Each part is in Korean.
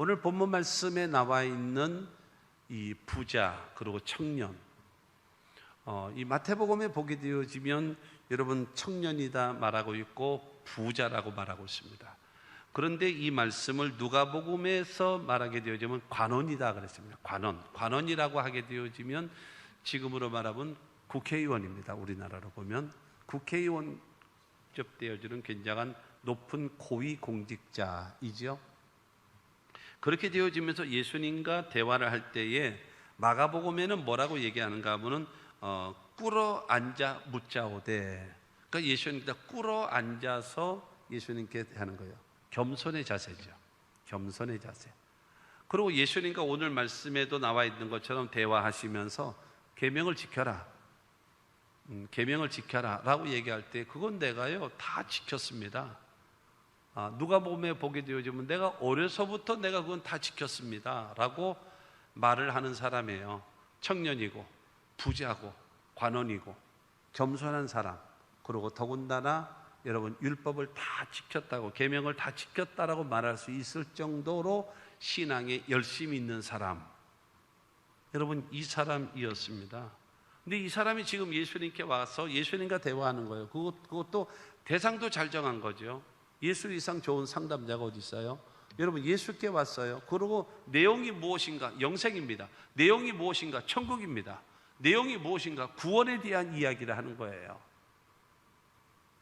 오늘 본문 말씀에 나와 있는 이 부자 그리고 청년, 이 마태복음에 보게 되어지면 여러분 청년이다 말하고 있고 부자라고 말하고 있습니다. 그런데 이 말씀을 누가복음에서 말하게 되어지면 관원이다 그랬습니다. 관원이라고 하게 되어지면 지금으로 말하면 국회의원입니다. 우리나라로 보면 국회의원 접되어지는 굉장한 높은 고위 공직자이죠. 그렇게 되어지면서 예수님과 대화를 할 때에 마가복음에는 뭐라고 얘기하는가 하면은 꿇어 앉아 묻자오되, 그러니까 예수님께서 꿇어 앉아서 예수님께 하는 거예요. 겸손의 자세죠. 겸손의 자세. 그리고 예수님과 오늘 말씀에도 나와 있는 것처럼 대화하시면서 계명을 지켜라, 계명을 지켜라 라고 얘기할 때 그건 내가요 다 지켰습니다. 누가복음에 보게 되어지면 내가 어려서부터 내가 그건 다 지켰습니다 라고 말을 하는 사람이에요. 청년이고 부자고 관원이고 겸손한 사람, 그리고 더군다나 여러분 율법을 다 지켰다고, 계명을 다 지켰다라고 말할 수 있을 정도로 신앙에 열심히 있는 사람, 여러분 이 사람이었습니다. 근데 이 사람이 지금 예수님께 와서 예수님과 대화하는 거예요. 그것도 대상도 잘 정한 거죠. 예수 이상 좋은 상담자가 어디 있어요? 여러분 예수께 왔어요. 그리고 내용이 무엇인가? 영생입니다. 내용이 무엇인가? 천국입니다. 내용이 무엇인가? 구원에 대한 이야기를 하는 거예요.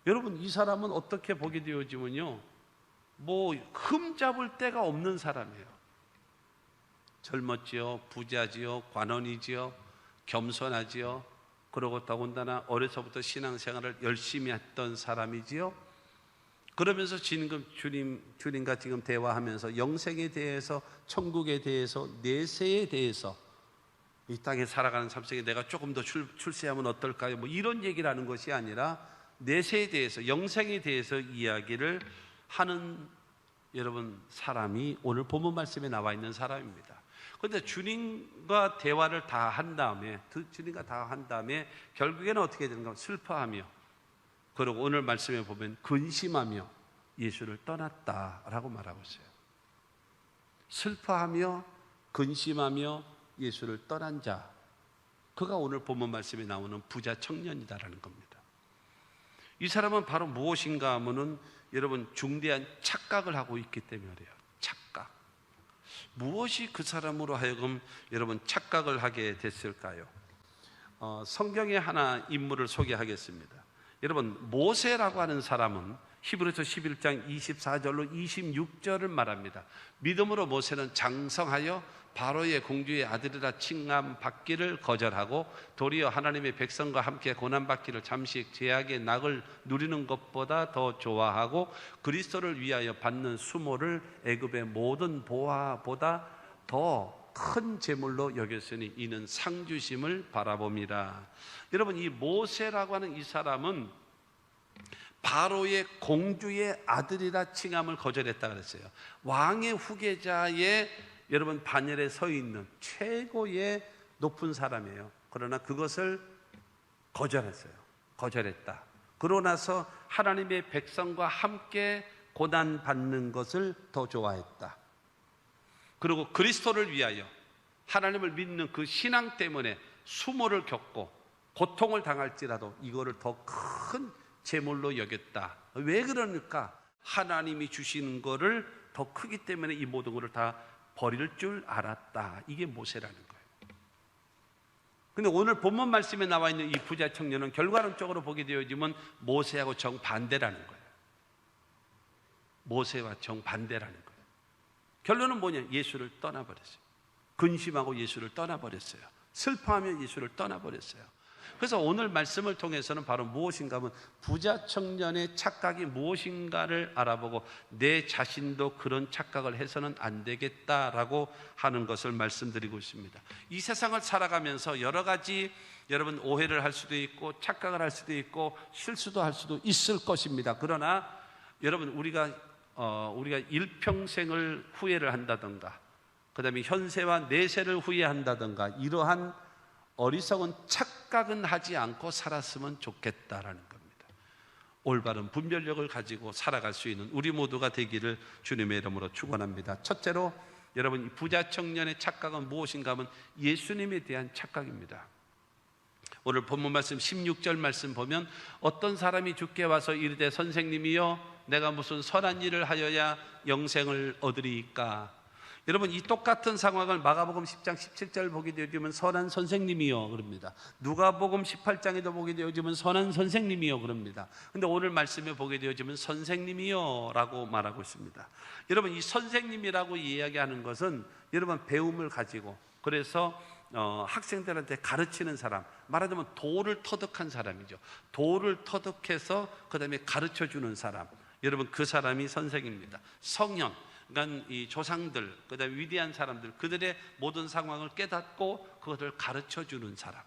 여러분 이 사람은 어떻게 보게 되어지면요, 뭐 흠잡을 데가 없는 사람이에요. 젊었지요, 부자지요, 관원이지요, 겸손하지요, 그리고 더군다나 어려서부터 신앙생활을 열심히 했던 사람이지요. 그러면서 지금 주님과 지금 대화하면서 영생에 대해서, 천국에 대해서, 내세에 대해서, 이 땅에 살아가는 삶 속에 내가 조금 더 출세하면 어떨까요? 뭐 이런 얘기를 하는 것이 아니라 내세에 대해서, 영생에 대해서 이야기를 하는 여러분 사람이 오늘 본문 말씀에 나와 있는 사람입니다. 그런데 주님과 대화를 다 한 다음에, 결국에는 어떻게 되는가? 슬퍼하며, 그리고 오늘 말씀에 보면 근심하며 예수를 떠났다라고 말하고 있어요. 슬퍼하며 근심하며 예수를 떠난 자, 그가 오늘 본문 말씀에 나오는 부자 청년이다라는 겁니다. 이 사람은 바로 무엇인가 하면은 여러분 중대한 착각을 하고 있기 때문에 그래요. 착각. 무엇이 그 사람으로 하여금 여러분 착각을 하게 됐을까요? 성경의 하나 인물을 소개하겠습니다. 여러분 모세라고 하는 사람은 히브리서 11장 24절로 26절을 말합니다. 믿음으로 모세는 장성하여 바로의 공주의 아들이라 칭함받기를 거절하고 도리어 하나님의 백성과 함께 고난받기를 잠시 죄악의 낙을 누리는 것보다 더 좋아하고 그리스도를 위하여 받는 수모를 애굽의 모든 보화보다 더 큰 제물로 여겼으니 이는 상주심을 바라봅니다. 여러분 이 모세라고 하는 이 사람은 바로의 공주의 아들이라 칭함을 거절했다 그랬어요. 왕의 후계자의 여러분 반열에 서 있는 최고의 높은 사람이에요. 그러나 그것을 거절했다. 그러고 나서 하나님의 백성과 함께 고난받는 것을 더 좋아했다. 그리고 그리스도를 위하여 하나님을 믿는 그 신앙 때문에 수모를 겪고 고통을 당할지라도 이거를 더 큰 제물로 여겼다. 왜 그러니까? 하나님이 주시는 거를 더 크기 때문에 이 모든 것을 다 버릴 줄 알았다. 이게 모세라는 거예요. 근데 오늘 본문 말씀에 나와 있는 이 부자 청년은 결과론적으로 보게 되어지면 모세하고 정반대라는 거예요. 모세와 정반대라는 거예요. 결론은 뭐냐? 예수를 떠나버렸어요. 근심하고 예수를 떠나버렸어요. 슬퍼하며 예수를 떠나버렸어요. 그래서 오늘 말씀을 통해서는 바로 무엇인가 하면 부자 청년의 착각이 무엇인가를 알아보고 내 자신도 그런 착각을 해서는 안 되겠다라고 하는 것을 말씀드리고 있습니다. 이 세상을 살아가면서 여러 가지 여러분 오해를 할 수도 있고 착각을 할 수도 있고 실수도 할 수도 있을 것입니다. 그러나 여러분 우리가 일평생을 후회를 한다든가 그 다음에 현세와 내세를 후회한다든가 이러한 어리석은 착각은 하지 않고 살았으면 좋겠다라는 겁니다. 올바른 분별력을 가지고 살아갈 수 있는 우리 모두가 되기를 주님의 이름으로 축원합니다. 첫째로 여러분, 이 부자 청년의 착각은 무엇인가 하면 예수님에 대한 착각입니다. 오늘 본문 말씀 16절 말씀 보면 어떤 사람이 주께 와서 이르되 선생님이여 내가 무슨 선한 일을 하여야 영생을 얻으리이까. 여러분, 이 똑같은 상황을 마가복음 10장 17절 보게 되어지면 선한 선생님이요 그럽니다. 누가복음 18장에도 보게 되어지면 선한 선생님이요 그럽니다. 근데 오늘 말씀에 보게 되어지면 선생님이요 라고 말하고 있습니다. 여러분, 이 선생님이라고 이야기하는 것은 여러분 배움을 가지고, 그래서 학생들한테 가르치는 사람, 말하자면 도를 터득한 사람이죠. 도를 터득해서 그 다음에 가르쳐주는 사람, 여러분 그 사람이 선생입니다. 성현, 그러니까 이 조상들, 그 다음에 위대한 사람들, 그들의 모든 상황을 깨닫고 그것을 가르쳐주는 사람,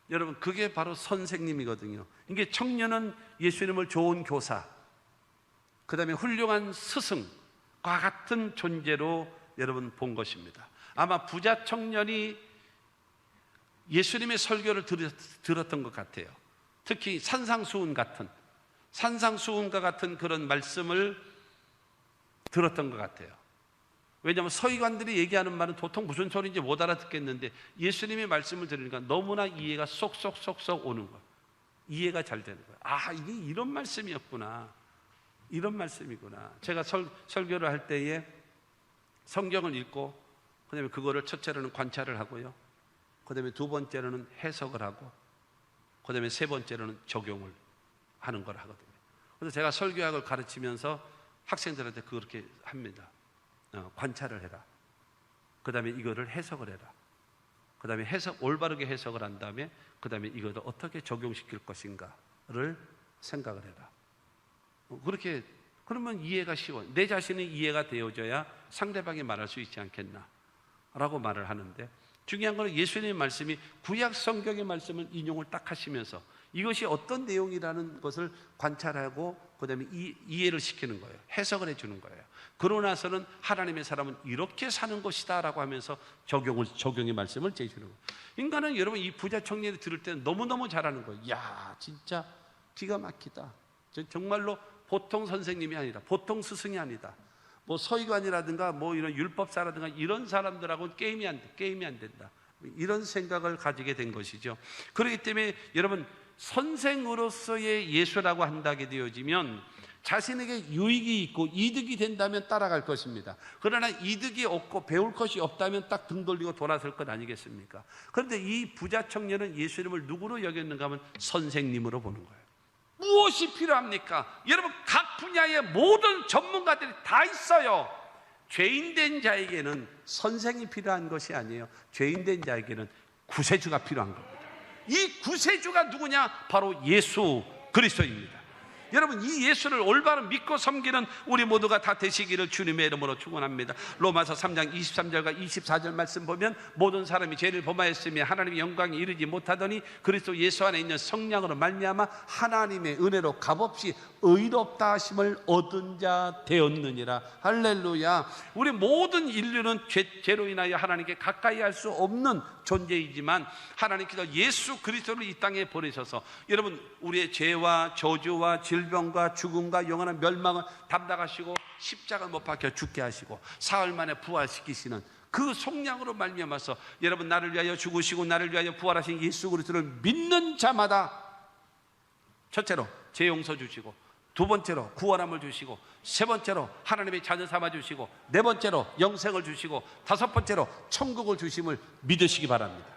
여러분 그게 바로 선생님이거든요. 이게 청년은 예수님을 좋은 교사, 그 다음에 훌륭한 스승과 같은 존재로 여러분 본 것입니다. 아마 부자 청년이 예수님의 설교를 들었던 것 같아요. 특히 산상수훈과 같은 그런 말씀을 들었던 것 같아요. 왜냐하면 서기관들이 얘기하는 말은 도통 무슨 소리인지 못 알아듣겠는데 예수님의 말씀을 들으니까 너무나 이해가 쏙쏙쏙쏙 오는 거예요. 이해가 잘 되는 거예요. 아, 이게 이런 말씀이었구나, 이런 말씀이구나. 제가 설교를 할 때에 성경을 읽고 그 다음에 그거를 첫째로는 관찰을 하고요, 그 다음에 두 번째로는 해석을 하고, 그 다음에 세 번째로는 적용을 하는 걸 하거든요. 그래서 제가 설교학을 가르치면서 학생들한테 그렇게 합니다. 관찰을 해라, 그 다음에 이거를 해석을 해라, 그 다음에 올바르게 해석을 한 다음에 그 다음에 이거를 어떻게 적용시킬 것인가를 생각을 해라. 그렇게, 그러면 이해가 쉬워요. 내 자신이 이해가 되어져야 상대방이 말할 수 있지 않겠나 라고 말을 하는데, 중요한 것은 예수님의 말씀이 구약 성경의 말씀을 인용을 딱 하시면서 이것이 어떤 내용이라는 것을 관찰하고 그 다음에 이해를 시키는 거예요. 해석을 해주는 거예요. 그러고 나서는 하나님의 사람은 이렇게 사는 것이다 라고 하면서 적용의 말씀을 제시하는 거예요. 인간은 여러분 이 부자 청년이 들을 때는 너무너무 잘하는 거예요. 이야, 진짜 기가 막히다. 정말로 보통 선생님이 아니라, 보통 스승이 아니다. 뭐 서기관이라든가 뭐 이런 율법사라든가 이런 사람들하고는 게임이 안 된다. 이런 생각을 가지게 된 것이죠. 그렇기 때문에 여러분, 선생으로서의 예수라고 한다게 되어지면 자신에게 유익이 있고 이득이 된다면 따라갈 것입니다. 그러나 이득이 없고 배울 것이 없다면 딱 등 돌리고 돌아설 것 아니겠습니까? 그런데 이 부자 청년은 예수님을 누구로 여겼는가 하면 선생님으로 보는 거예요. 무엇이 필요합니까? 여러분, 각 분야의 모든 전문가들이 다 있어요. 죄인된 자에게는 선생이 필요한 것이 아니에요. 죄인된 자에게는 구세주가 필요한 겁니다. 이 구세주가 누구냐? 바로 예수 그리스도입니다. 여러분, 이 예수를 올바로 믿고 섬기는 우리 모두가 다 되시기를 주님의 이름으로 축원합니다. 로마서 3장 23절과 24절 말씀 보면 모든 사람이 죄를 범하였으며 하나님의 영광에 이르지 못하더니 그리스도 예수 안에 있는 성령으로 말미암아 하나님의 은혜로 값없이 의롭다 하심을 얻은 자 되었느니라. 할렐루야. 우리 모든 인류는 죄로 인하여 하나님께 가까이 할 수 없는 존재이지만 하나님께서 예수 그리스도를 이 땅에 보내셔서 여러분 우리의 죄와 저주와 질병과 죽음과 영원한 멸망을 담당하시고 십자가 못 박혀 죽게 하시고 사흘 만에 부활시키시는 그 속량으로 말미암아서 여러분 나를 위하여 죽으시고 나를 위하여 부활하신 예수 그리스도를 믿는 자마다 첫째로 죄 용서 주시고, 두 번째로 구원함을 주시고, 세 번째로 하나님의 자녀 삼아 주시고, 네 번째로 영생을 주시고, 다섯 번째로 천국을 주심을 믿으시기 바랍니다.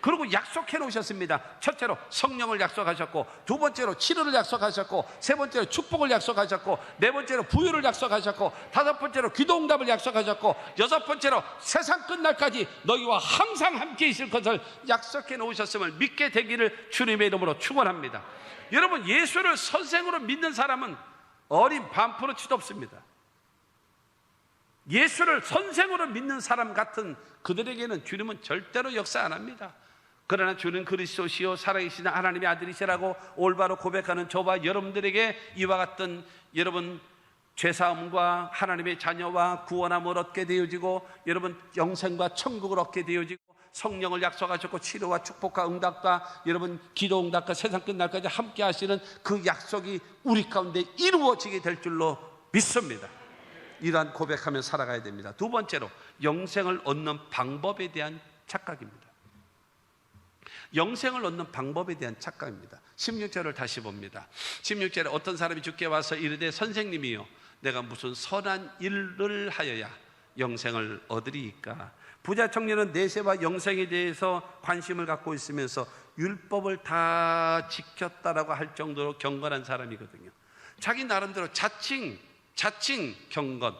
그리고 약속해 놓으셨습니다. 첫째로 성령을 약속하셨고, 두 번째로 치료를 약속하셨고, 세 번째로 축복을 약속하셨고, 네 번째로 부유를 약속하셨고, 다섯 번째로 기도응답을 약속하셨고, 여섯 번째로 세상 끝날까지 너희와 항상 함께 있을 것을 약속해 놓으셨음을 믿게 되기를 주님의 이름으로 축원합니다. 여러분, 예수를 선생으로 믿는 사람은 어린 반프로치도 없습니다. 예수를 선생으로 믿는 사람 같은 그들에게는 주님은 절대로 역사 안 합니다. 그러나 주는 그리스도시요 살아계신 하나님의 아들이시라고 올바로 고백하는 저와 여러분들에게 이와 같은 여러분 죄사함과 하나님의 자녀와 구원함을 얻게 되어지고, 여러분 영생과 천국을 얻게 되어지고, 성령을 약속하셨고, 치료와 축복과 응답과 여러분 기도 응답과 세상 끝날까지 함께 하시는 그 약속이 우리 가운데 이루어지게 될 줄로 믿습니다. 이러한 고백하며 살아가야 됩니다. 두 번째로 영생을 얻는 방법에 대한 착각입니다. 영생을 얻는 방법에 대한 착각입니다. 16절을 다시 봅니다. 16절에 어떤 사람이 주께 와서 이르되 선생님이요 내가 무슨 선한 일을 하여야 영생을 얻으리이까. 부자 청년은 내세와 영생에 대해서 관심을 갖고 있으면서 율법을 다 지켰다라고 할 정도로 경건한 사람이거든요. 자기 나름대로 자칭 경건,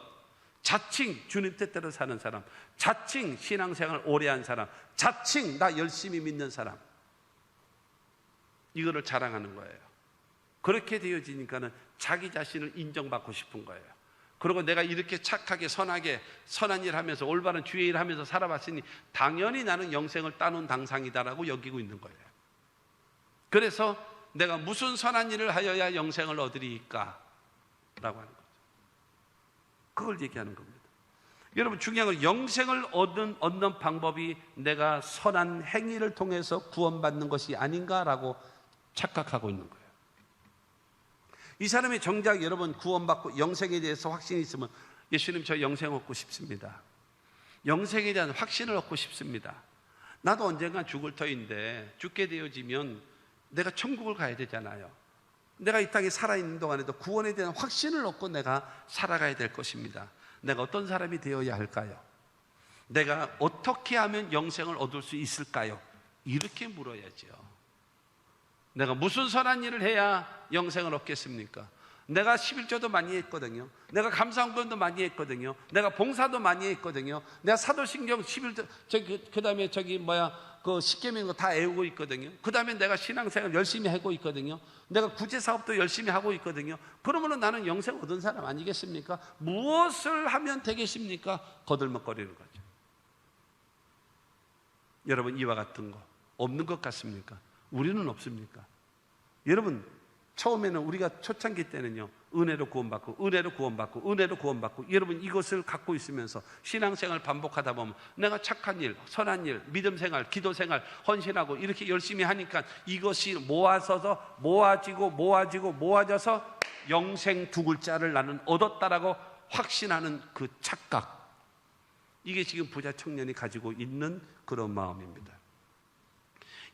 자칭 주님 뜻대로 사는 사람, 자칭 신앙생활 오래 한 사람, 자칭 나 열심히 믿는 사람, 이거를 자랑하는 거예요. 그렇게 되어지니까는 자기 자신을 인정받고 싶은 거예요. 그리고 내가 이렇게 착하게 선하게 선한 일 하면서 올바른 주의 일 하면서 살아봤으니 당연히 나는 영생을 따놓은 당상이다라고 여기고 있는 거예요. 그래서 내가 무슨 선한 일을 하여야 영생을 얻으리까? 라고 하는 거죠. 그걸 얘기하는 겁니다. 여러분 중요한 건 영생을 얻는 방법이 내가 선한 행위를 통해서 구원받는 것이 아닌가라고 착각하고 있는 거예요. 이 사람이 정작 여러분 구원받고 영생에 대해서 확신이 있으면 예수님 저 영생 얻고 싶습니다. 영생에 대한 확신을 얻고 싶습니다. 나도 언젠가 죽을 터인데 죽게 되어지면 내가 천국을 가야 되잖아요. 내가 이 땅에 살아있는 동안에도 구원에 대한 확신을 얻고 내가 살아가야 될 것입니다. 내가 어떤 사람이 되어야 할까요? 내가 어떻게 하면 영생을 얻을 수 있을까요? 이렇게 물어야죠. 내가 무슨 선한 일을 해야 영생을 얻겠습니까? 내가 11조도 많이 했거든요. 내가 감사헌금도 많이 했거든요. 내가 봉사도 많이 했거든요. 내가 사도신경 11조 그다음에 그 십계명 다 외우고 있거든요. 그다음에 내가 신앙생활 열심히 하고 있거든요. 내가 구제사업도 열심히 하고 있거든요. 그러면 나는 영생 얻은 사람 아니겠습니까? 무엇을 하면 되겠습니까? 거들먹거리는 거죠. 여러분 이와 같은 거 없는 것 같습니까? 우리는 없습니까? 여러분 처음에는 우리가 초창기 때는요 은혜로 구원받고 은혜로 구원받고 은혜로 구원받고 여러분 이것을 갖고 있으면서 신앙생활 반복하다 보면 내가 착한 일, 선한 일, 믿음생활, 기도생활 헌신하고 이렇게 열심히 하니까 이것이 모아져서 영생 두 글자를 나는 얻었다라고 확신하는 그 착각, 이게 지금 부자 청년이 가지고 있는 그런 마음입니다.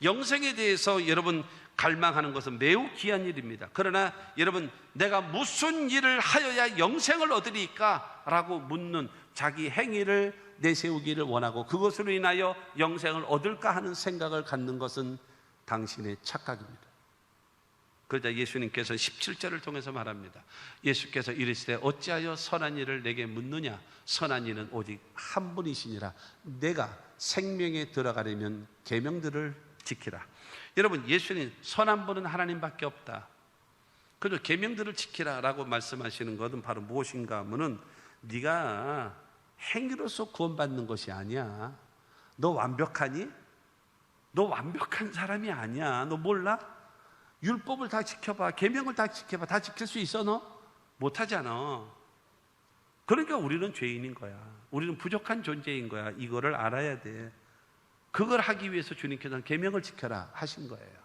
영생에 대해서 여러분 갈망하는 것은 매우 귀한 일입니다. 그러나 여러분 내가 무슨 일을 하여야 영생을 얻으리까? 라고 묻는 자기 행위를 내세우기를 원하고 그것으로 인하여 영생을 얻을까 하는 생각을 갖는 것은 당신의 착각입니다. 그러자 예수님께서 17절을 통해서 말합니다. 예수께서 이르시되 어찌하여 선한 일을 내게 묻느냐? 선한 이는 오직 한 분이시니라. 내가 생명에 들어가려면 계명들을 지키라. 여러분 예수님 선한 분은 하나님밖에 없다. 그래서 계명들을 지키라 라고 말씀하시는 것은 바로 무엇인가 하면은 네가 행위로서 구원받는 것이 아니야. 너 완벽하니? 너 완벽한 사람이 아니야. 너 몰라? 율법을 다 지켜봐. 계명을 다 지켜봐. 다 지킬 수 있어 너? 못하잖아. 그러니까 우리는 죄인인 거야. 우리는 부족한 존재인 거야. 이거를 알아야 돼. 그걸 하기 위해서 주님께서는 계명을 지켜라 하신 거예요.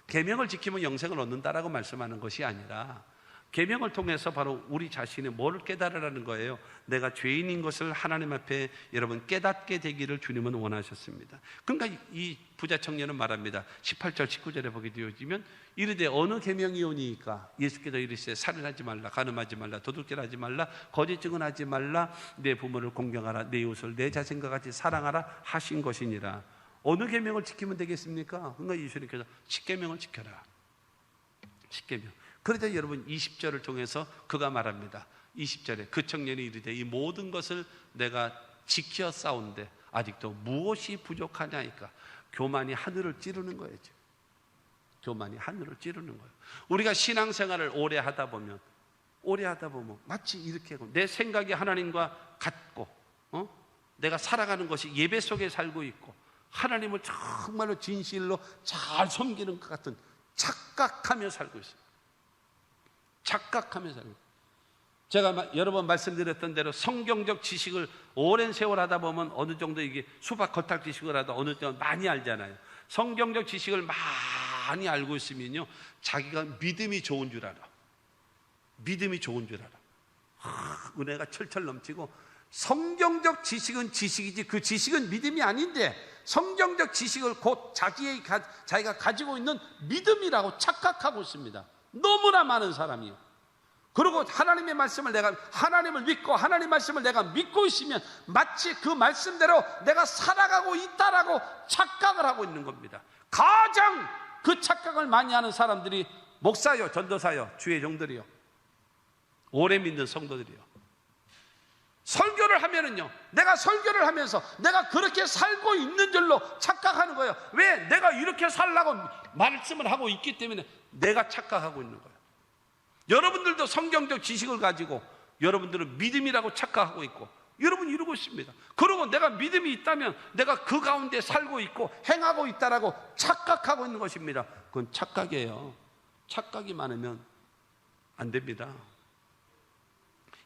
계명을 지키면 영생을 얻는다라고 말씀하는 것이 아니라 계명을 통해서 바로 우리 자신의 뭐를 깨달으라는 거예요. 내가 죄인인 것을 하나님 앞에 여러분 깨닫게 되기를 주님은 원하셨습니다. 그러니까 이 부자 청년은 말합니다. 18절 19절에 보게 되어지면 이르되 어느 계명이오니까 예수께서 이르시되 살인하지 말라, 간음하지 말라, 도둑질하지 말라, 거짓 증언하지 말라, 내 부모를 공경하라, 내 이웃을 내 자신과 같이 사랑하라 하신 것이니라. 어느 계명을 지키면 되겠습니까? 그러니까 예수님께서 십계명을 지켜라. 십계명. 그러자 여러분 20절을 통해서 그가 말합니다. 20절에 그 청년이 이르되 이 모든 것을 내가 지켜 싸운데 아직도 무엇이 부족하냐니까. 교만이 하늘을 찌르는 거예요. 교만이 하늘을 찌르는 거예요. 우리가 신앙생활을 오래 하다 보면 마치 이렇게 하고 내 생각이 하나님과 같고 내가 살아가는 것이 예배 속에 살고 있고 하나님을 정말로 진실로 잘 섬기는 것 같은 착각하며 살고 있어요. 착각하며 살고 있어요. 제가 여러 번 말씀드렸던 대로 성경적 지식을 오랜 세월 하다 보면 어느 정도 이게 수박 겉핥 지식을 하다 어느 정도 많이 알잖아요. 성경적 지식을 많이 알고 있으면요 자기가 믿음이 좋은 줄 알아. 믿음이 좋은 줄 알아. 은혜가 철철 넘치고, 성경적 지식은 지식이지 그 지식은 믿음이 아닌데 성경적 지식을 곧 자기가 가지고 있는 믿음이라고 착각하고 있습니다. 너무나 많은 사람이요. 그리고 하나님의 말씀을 하나님을 믿고 하나님 말씀을 내가 믿고 있으면 마치 그 말씀대로 내가 살아가고 있다라고 착각을 하고 있는 겁니다. 가장 그 착각을 많이 하는 사람들이 목사요, 전도사요, 주의 종들이요, 오래 믿는 성도들이요. 설교를 하면은요, 내가 설교를 하면서 내가 그렇게 살고 있는 줄로 착각하는 거예요. 왜? 내가 이렇게 살라고 말씀을 하고 있기 때문에 내가 착각하고 있는 거예요. 여러분들도 성경적 지식을 가지고 여러분들은 믿음이라고 착각하고 있고, 여러분 이러고 있습니다. 그러고 내가 믿음이 있다면 내가 그 가운데 살고 있고 행하고 있다라고 착각하고 있는 것입니다. 그건 착각이에요. 착각이 많으면 안 됩니다.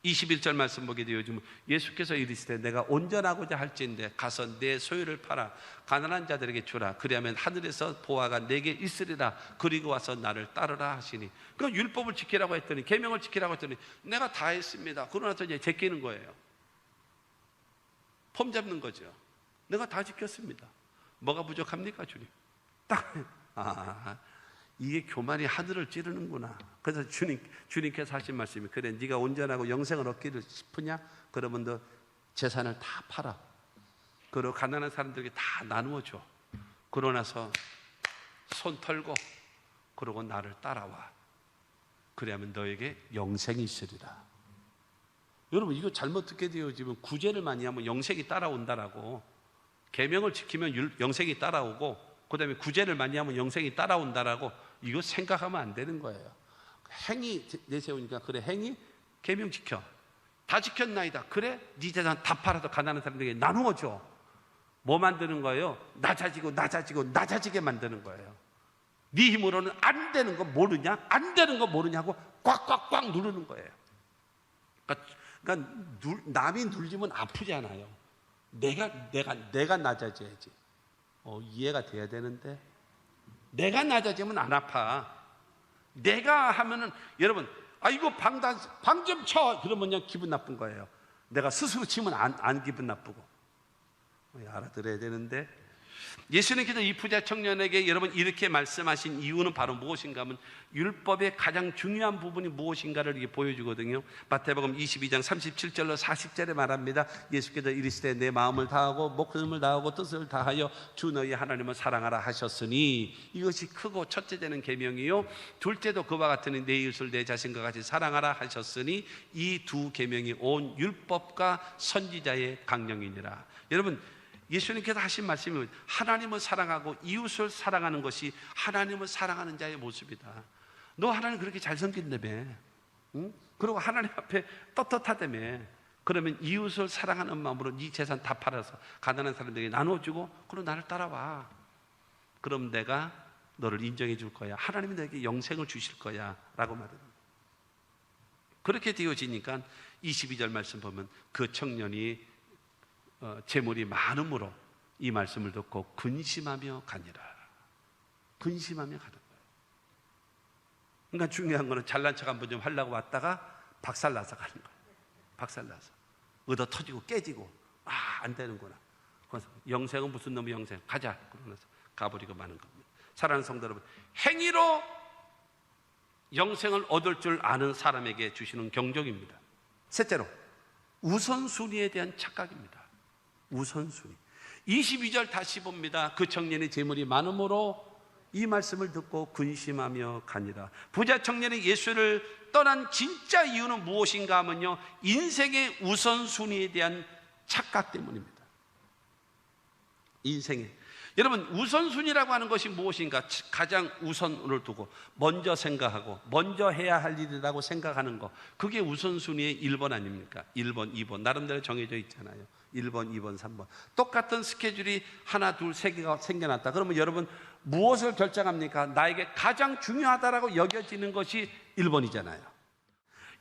21절 말씀 보게 되어 요즘 예수께서 이르시되 내가 온전하고자 할지인데 가서 내 소유를 팔아 가난한 자들에게 주라. 그리하면 하늘에서 보화가 내게 있으리라. 그리고 와서 나를 따르라 하시니. 그 율법을 지키라고 했더니, 계명을 지키라고 했더니 내가 다 했습니다. 그러고 나서 이제 제끼는 거예요. 폼 잡는 거죠. 내가 다 지켰습니다. 뭐가 부족합니까 주님? 딱 이게 교만이 하늘을 찌르는구나. 그래서 주님께서 하신 말씀이, 그래 네가 온전하고 영생을 얻기를 싶으냐? 그러면 너 재산을 다 팔아. 그리고 가난한 사람들에게 다 나누어 줘. 그러고 나서 손 털고 그러고 나를 따라와. 그래야면 너에게 영생이 있으리라. 여러분 이거 잘못 듣게 되어지면 구제를 많이 하면 영생이 따라온다라고, 계명을 지키면 영생이 따라오고 그 다음에 구제를 많이 하면 영생이 따라온다라고, 이거 생각하면 안 되는 거예요. 행위 내세우니까, 그래 행위 계명 지켜. 다 지켰나이다. 그래 네 재산 다 팔아서 가난한 사람들에게 나누어 줘. 뭐 만드는 거예요? 낮아지게 만드는 거예요. 네 힘으로는 안 되는 거 모르냐? 안 되는 거 모르냐고 꽉꽉꽉 누르는 거예요. 그러니까 남이 눌리면 아프잖아요. 내가 낮아져야지. 이해가 돼야 되는데, 내가 낮아지면 안 아파. 내가 하면은, 여러분, 이거 방 좀 쳐! 그러면 그냥 기분 나쁜 거예요. 내가 스스로 치면 안 기분 나쁘고. 알아들어야 되는데, 예수님께서 이 부자 청년에게 여러분 이렇게 말씀하신 이유는 바로 무엇인가 하면, 율법의 가장 중요한 부분이 무엇인가를 이게 보여주거든요. 마태복음 22장 37절로 40절에 말합니다. 예수께서 이르시되 내 마음을 다하고 목숨을 다하고 뜻을 다하여 주 너희 하나님을 사랑하라 하셨으니, 이것이 크고 첫째 되는 계명이요 둘째도 그와 같으니 내 이웃을 내 자신과 같이 사랑하라 하셨으니, 이 두 계명이 온 율법과 선지자의 강령이니라. 여러분 예수님께서 하신 말씀이 하나님을 사랑하고 이웃을 사랑하는 것이 하나님을 사랑하는 자의 모습이다. 너 하나님 그렇게 잘 섬긴다며, 응? 그리고 하나님 앞에 떳떳하다며. 그러면 이웃을 사랑하는 마음으로 네 재산 다 팔아서 가난한 사람들에게 나눠주고 그리고 나를 따라와. 그럼 내가 너를 인정해 줄 거야. 하나님이 너에게 영생을 주실 거야 라고 말합니다. 그렇게 되어지니까 22절 말씀 보면 그 청년이 재물이 많음으로 이 말씀을 듣고 근심하며 가니라. 근심하며 가는 거예요. 그러니까 중요한 거는 잘난 척 한번 좀 하려고 왔다가 박살나서 가는 거예요. 박살나서 얻어 터지고 깨지고 안 되는구나. 그래서 영생은 무슨 놈의 영생? 가자. 그러면서 가버리고 마는 겁니다. 사랑하는 성도 여러분, 행위로 영생을 얻을 줄 아는 사람에게 주시는 경종입니다. 셋째로 우선순위에 대한 착각입니다. 우선순위. 22절 다시 봅니다. 그 청년의 재물이 많음으로 이 말씀을 듣고 근심하며 가니라. 부자 청년이 예수를 떠난 진짜 이유는 무엇인가 하면요, 인생의 우선순위에 대한 착각 때문입니다. 인생의, 여러분 우선순위라고 하는 것이 무엇인가? 가장 우선을 두고 먼저 생각하고 먼저 해야 할 일이라고 생각하는 거, 그게 우선순위의 1번 아닙니까? 1번, 2번 나름대로 정해져 있잖아요. 1번, 2번, 3번 똑같은 스케줄이 하나, 둘, 세 개가 생겨났다. 그러면 여러분 무엇을 결정합니까? 나에게 가장 중요하다라고 여겨지는 것이 1번이잖아요.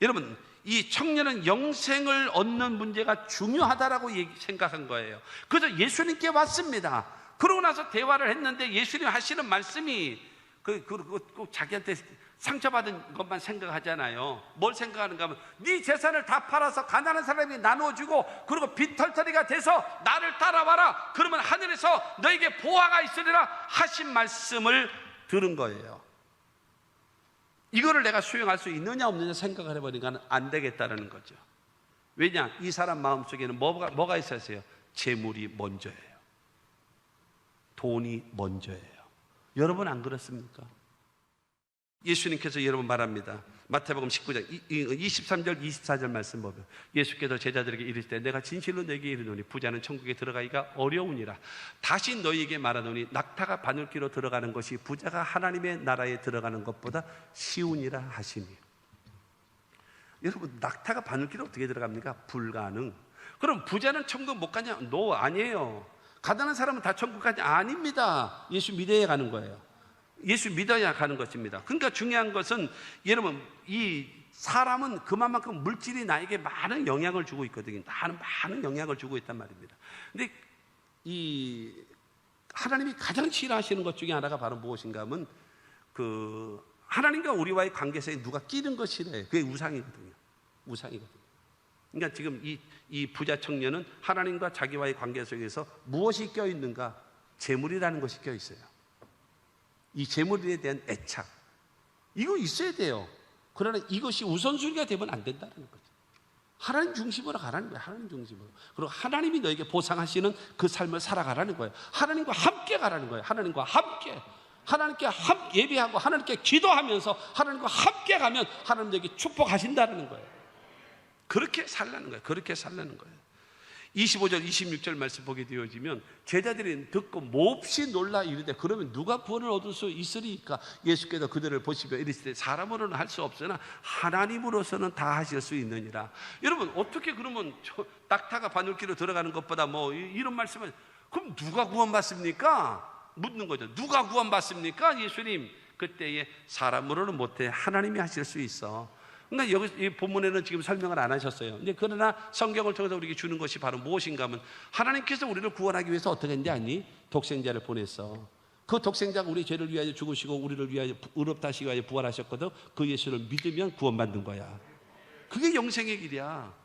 여러분 이 청년은 영생을 얻는 문제가 중요하다라고 생각한 거예요. 그래서 예수님께 왔습니다. 그러고 나서 대화를 했는데 예수님 하시는 말씀이 꼭 자기한테 상처받은 것만 생각하잖아요. 뭘 생각하는가 하면 네 재산을 다 팔아서 가난한 사람이 나눠주고 그리고 빈털터리가 돼서 나를 따라와라. 그러면 하늘에서 너에게 보화가 있으리라 하신 말씀을 들은 거예요. 이거를 내가 수용할 수 있느냐 없느냐 생각을 해보니까 안 되겠다는 거죠. 왜냐? 이 사람 마음속에는 뭐가 있었어요? 재물이 먼저예요. 돈이 먼저예요. 여러분 안 그렇습니까? 예수님께서 여러분 말합니다. 마태복음 19장 23절 24절 말씀 보면 예수께서 제자들에게 이르시되 내가 진실로 너에게 이르노니 부자는 천국에 들어가기가 어려우니라. 다시 너희에게 말하노니 낙타가 바늘귀로 들어가는 것이 부자가 하나님의 나라에 들어가는 것보다 쉬우니라 하시니. 여러분 낙타가 바늘귀로 어떻게 들어갑니까? 불가능. 그럼 부자는 천국 못 가냐? 노, 아니에요. 가난한 사람은 다 천국 가냐? 아닙니다. 예수 믿어야 가는 거예요. 예수 믿어야 가는 것입니다. 그러니까 중요한 것은 여러분 이 사람은 그만큼 물질이 나에게 많은 영향을 주고 있거든요. 많은 영향을 주고 있단 말입니다. 근데 이 하나님이 가장 싫어하시는 것 중에 하나가 바로 무엇인가 하면 그 하나님과 우리와의 관계에서 누가 끼는 것 싫어해요. 그게 우상이거든요. 우상이거든요. 그러니까 지금 이 부자 청년은 하나님과 자기와의 관계 속에서 무엇이 껴있는가? 재물이라는 것이 껴있어요. 이 재물에 대한 애착, 이거 있어야 돼요. 그러나 이것이 우선순위가 되면 안 된다는 거죠. 하나님 중심으로 가라는 거예요. 하나님 중심으로. 그리고 하나님이 너에게 보상하시는 그 삶을 살아가라는 거예요. 하나님과 함께 가라는 거예요. 하나님과 함께. 하나님께 예배하고 하나님께 기도하면서 하나님과 함께 가면 하나님 너에게 축복하신다는 거예요. 그렇게 살라는 거예요. 그렇게 살라는 거예요. 25절 26절 말씀 보게 되어지면 제자들이 듣고 몹시 놀라 이르되 그러면 누가 구원을 얻을 수 있으리까? 예수께서 그들을 보시며 이르시되 사람으로는 할 수 없으나 하나님으로서는 다 하실 수 있느니라. 여러분 어떻게 그러면 낙타가 바늘귀로 들어가는 것보다 뭐 이런 말씀을, 그럼 누가 구원받습니까? 묻는 거죠. 누가 구원받습니까? 예수님. 그때에 사람으로는 못해 하나님이 하실 수 있어. 그러니까 여기 이 본문에는 지금 설명을 안 하셨어요. 근데 그러나 성경을 통해서 우리에게 주는 것이 바로 무엇인가 하면 하나님께서 우리를 구원하기 위해서 어떻게 했는지 아니? 독생자를 보냈어. 그 독생자가 우리 죄를 위하여 죽으시고 우리를 위하여 의롭다 하시기 위하여 부활하셨거든. 그 예수를 믿으면 구원받는 거야. 그게 영생의 길이야.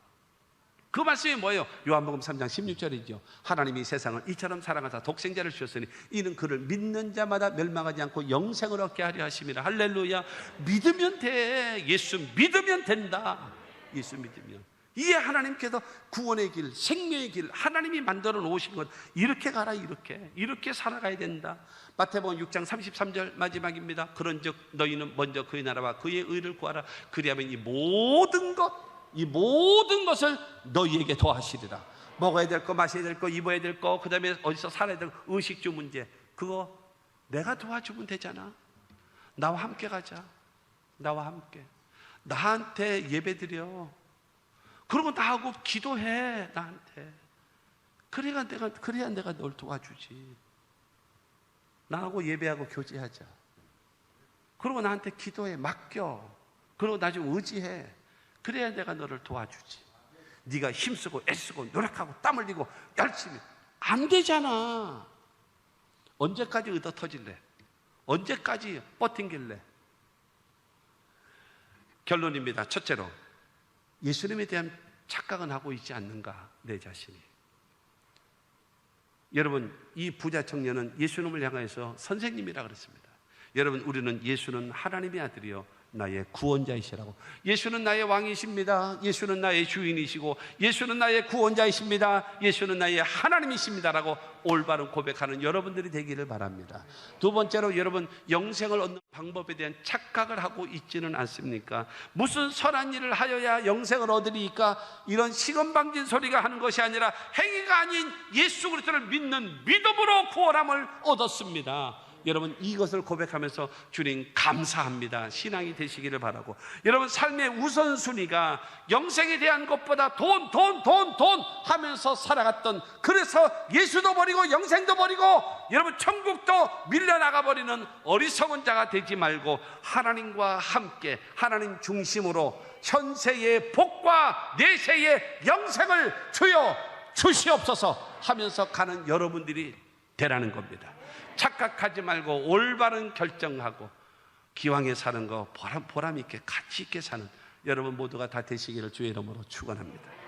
그 말씀이 뭐예요? 요한복음 3장 16절이죠. 하나님이 세상을 이처럼 사랑하사 독생자를 주셨으니 이는 그를 믿는 자마다 멸망하지 않고 영생을 얻게 하려 하심이라. 할렐루야. 믿으면 돼. 예수 믿으면 된다. 예수 믿으면. 이게 하나님께서 구원의 길, 생명의 길, 하나님이 만들어 놓으신 것, 이렇게 가라. 이렇게 살아가야 된다. 마태복음 6장 33절 마지막입니다. 그런즉 너희는 먼저 그의 나라와 그의 의를 구하라. 그리하면 이 모든 것을 너희에게 더하시리라. 먹어야 될 거, 마셔야 될 거, 입어야 될 거, 그 다음에 어디서 살아야 될 거, 의식주 문제, 그거 내가 도와주면 되잖아. 나와 함께 가자. 나와 함께. 나한테 예배드려. 그리고 나하고 기도해. 나한테. 그래야 내가 널 도와주지. 나하고 예배하고 교제하자. 그리고 나한테 기도해. 맡겨. 그리고 나 좀 의지해. 그래야 내가 너를 도와주지. 네가 힘쓰고 애쓰고 노력하고 땀 흘리고 열심히 안 되잖아. 언제까지 얻어 터질래? 언제까지 버팅길래? 결론입니다. 첫째로 예수님에 대한 착각은 하고 있지 않는가? 내 자신이. 여러분 이 부자 청년은 예수님을 향해서 선생님이라 그랬습니다. 여러분 우리는 예수는 하나님의 아들이요 나의 구원자이시라고. 예수는 나의 왕이십니다. 예수는 나의 주인이시고 예수는 나의 구원자이십니다. 예수는 나의 하나님이십니다라고 올바른 고백하는 여러분들이 되기를 바랍니다. 두 번째로 여러분 영생을 얻는 방법에 대한 착각을 하고 있지는 않습니까? 무슨 선한 일을 하여야 영생을 얻으리까? 이런 시건방진 소리가 하는 것이 아니라 행위가 아닌 예수 그리스도를 믿는 믿음으로 구원함을 얻었습니다. 여러분 이것을 고백하면서 주님 감사합니다 신앙이 되시기를 바라고, 여러분 삶의 우선순위가 영생에 대한 것보다 돈 하면서 살아갔던, 그래서 예수도 버리고 영생도 버리고 여러분 천국도 밀려나가 버리는 어리석은 자가 되지 말고 하나님과 함께 하나님 중심으로 현세의 복과 내세의 영생을 주여 주시옵소서 하면서 가는 여러분들이 되라는 겁니다. 착각하지 말고 올바른 결정하고 기왕에 사는 거 보람 있게 가치 있게 사는 여러분 모두가 다 되시기를 주의 이름으로 축원합니다.